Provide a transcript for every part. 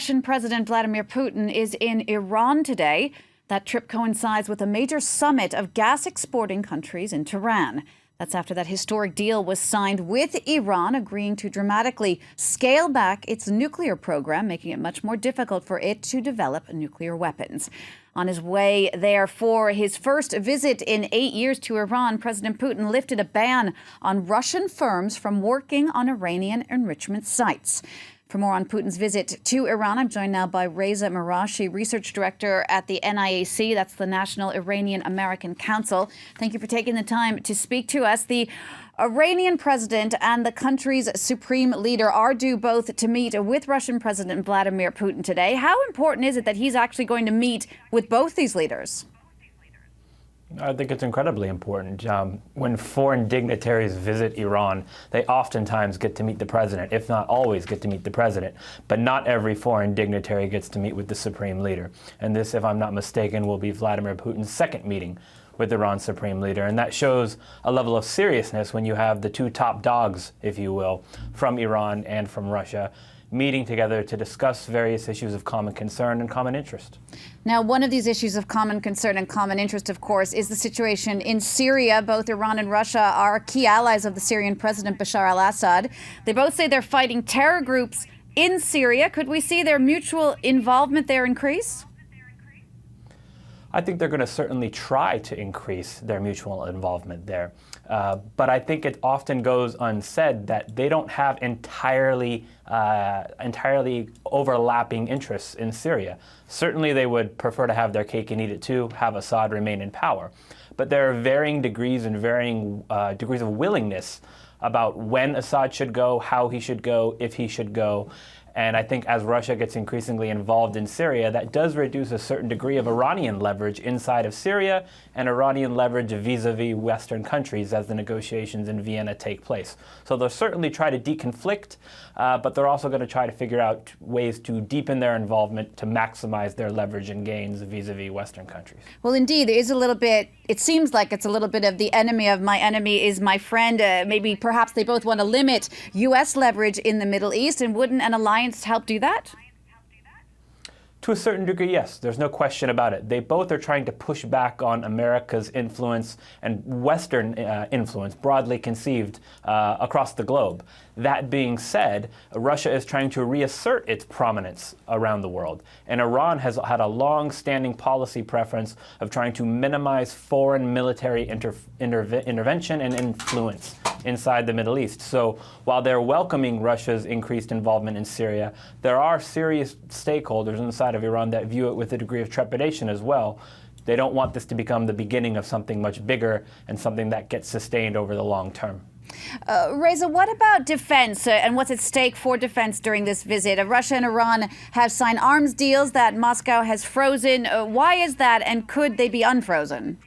Russian President Vladimir Putin is in Iran today. That trip coincides with a major summit of gas-exporting countries in Tehran. That's after that historic deal was signed with Iran, agreeing to dramatically scale back its nuclear program, making it much more difficult for it to develop nuclear weapons. On his way there for his first visit in 8 years to Iran, President Putin lifted a ban on Russian firms from working on Iranian enrichment sites. For more on Putin's visit to Iran, I'm joined now by Reza Marashi, Research Director at the NIAC, that's the National Iranian American Council. Thank you for taking the time to speak to us. The Iranian president and the country's supreme leader are due both to meet with Russian President Vladimir Putin today. How important is it that he's actually going to meet with both these leaders? I think it's incredibly important. When foreign dignitaries visit Iran, they oftentimes get to meet the president, if not always get to meet the president. But not every foreign dignitary gets to meet with the supreme leader. And this, if I'm not mistaken, will be Vladimir Putin's second meeting with Iran's supreme leader. And that shows a level of seriousness when you have the two top dogs, if you will, from Iran and from Russia, meeting together to discuss various issues of common concern and common interest. Now, one of these issues of common concern and common interest, of course, is the situation in Syria. Both Iran and Russia are key allies of the Syrian President Bashar al-Assad. They both say they're fighting terror groups in Syria. Could we see their mutual involvement there increase? I think they're going to certainly try to increase their mutual involvement there. But I think it often goes unsaid that they don't have entirely overlapping interests in Syria. Certainly they would prefer to have their cake and eat it too, have Assad remain in power. But there are varying degrees and varying degrees of willingness about when Assad should go, how he should go, if he should go. And I think as Russia gets increasingly involved in Syria, that does reduce a certain degree of Iranian leverage inside of Syria and Iranian leverage vis-a-vis Western countries as the negotiations in Vienna take place. So they'll certainly try to deconflict, but they're also going to try to figure out ways to deepen their involvement to maximize their leverage and gains vis-a-vis Western countries. Well, indeed, there is a little bit, it seems like it's a little bit of the enemy of my enemy is my friend. Maybe perhaps they both want to limit U.S. leverage in the Middle East, and wouldn't an alliance help do that? To a certain degree, yes. There's no question about it. They both are trying to push back on America's influence and Western influence, broadly conceived, across the globe. That being said, Russia is trying to reassert its prominence around the world. And Iran has had a long-standing policy preference of trying to minimize foreign military intervention and influence inside the Middle East. So while they're welcoming Russia's increased involvement in Syria, there are serious stakeholders inside of Iran that view it with a degree of trepidation as well. They don't want this to become the beginning of something much bigger and something that gets sustained over the long term. Reza, what about defense and what's at stake for defense during this visit? Russia and Iran have signed arms deals that Moscow has frozen. Why is that, and could they be unfrozen?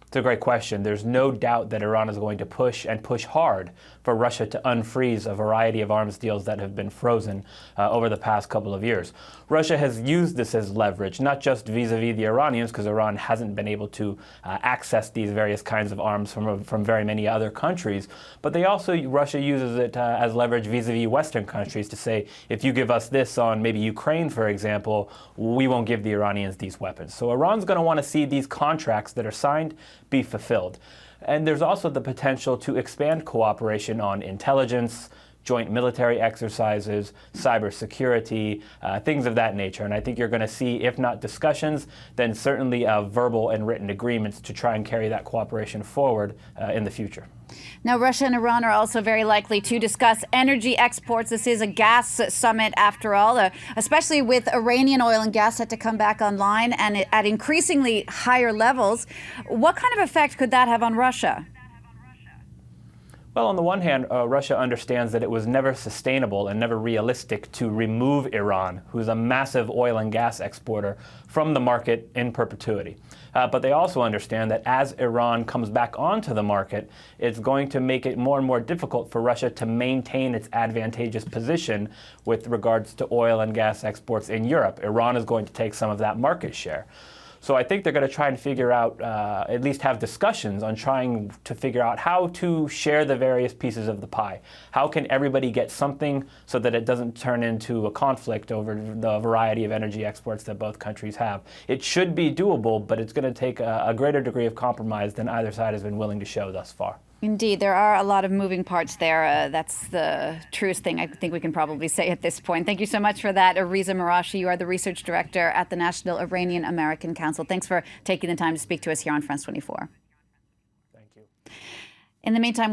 It's a great question. There's no doubt that Iran is going to push and push hard for Russia to unfreeze a variety of arms deals that have been frozen over the past couple of years. Russia has used this as leverage, not just vis-a-vis the Iranians, because Iran hasn't been able to access these various kinds of arms from very many other countries, but Russia uses it as leverage vis-a-vis Western countries to say, if you give us this on maybe Ukraine, for example, we won't give the Iranians these weapons. So Iran's going to want to see these contracts that are signed be fulfilled. And there's also the potential to expand cooperation on intelligence, joint military exercises, cybersecurity, things of that nature. And I think you're going to see, if not discussions, then certainly verbal and written agreements to try and carry that cooperation forward in the future. Now, Russia and Iran are also very likely to discuss energy exports. This is a gas summit, after all, especially with Iranian oil and gas set to come back online and at increasingly higher levels. What kind of effect could that have on Russia? Well, on the one hand, Russia understands that it was never sustainable and never realistic to remove Iran, who's a massive oil and gas exporter, from the market in perpetuity. But they also understand that as Iran comes back onto the market, it's going to make it more and more difficult for Russia to maintain its advantageous position with regards to oil and gas exports in Europe. Iran is going to take some of that market share. So I think they're going to try and figure out, at least have discussions on trying to figure out how to share the various pieces of the pie. How can everybody get something so that it doesn't turn into a conflict over the variety of energy exports that both countries have? It should be doable, but it's going to take a greater degree of compromise than either side has been willing to show thus far. Indeed, there are a lot of moving parts there. That's the truest thing I think we can probably say at this point. Thank you so much for that, Reza Marashi. You are the research director at the National Iranian American Council. Thanks for taking the time to speak to us here on France 24. Thank you. In the meantime,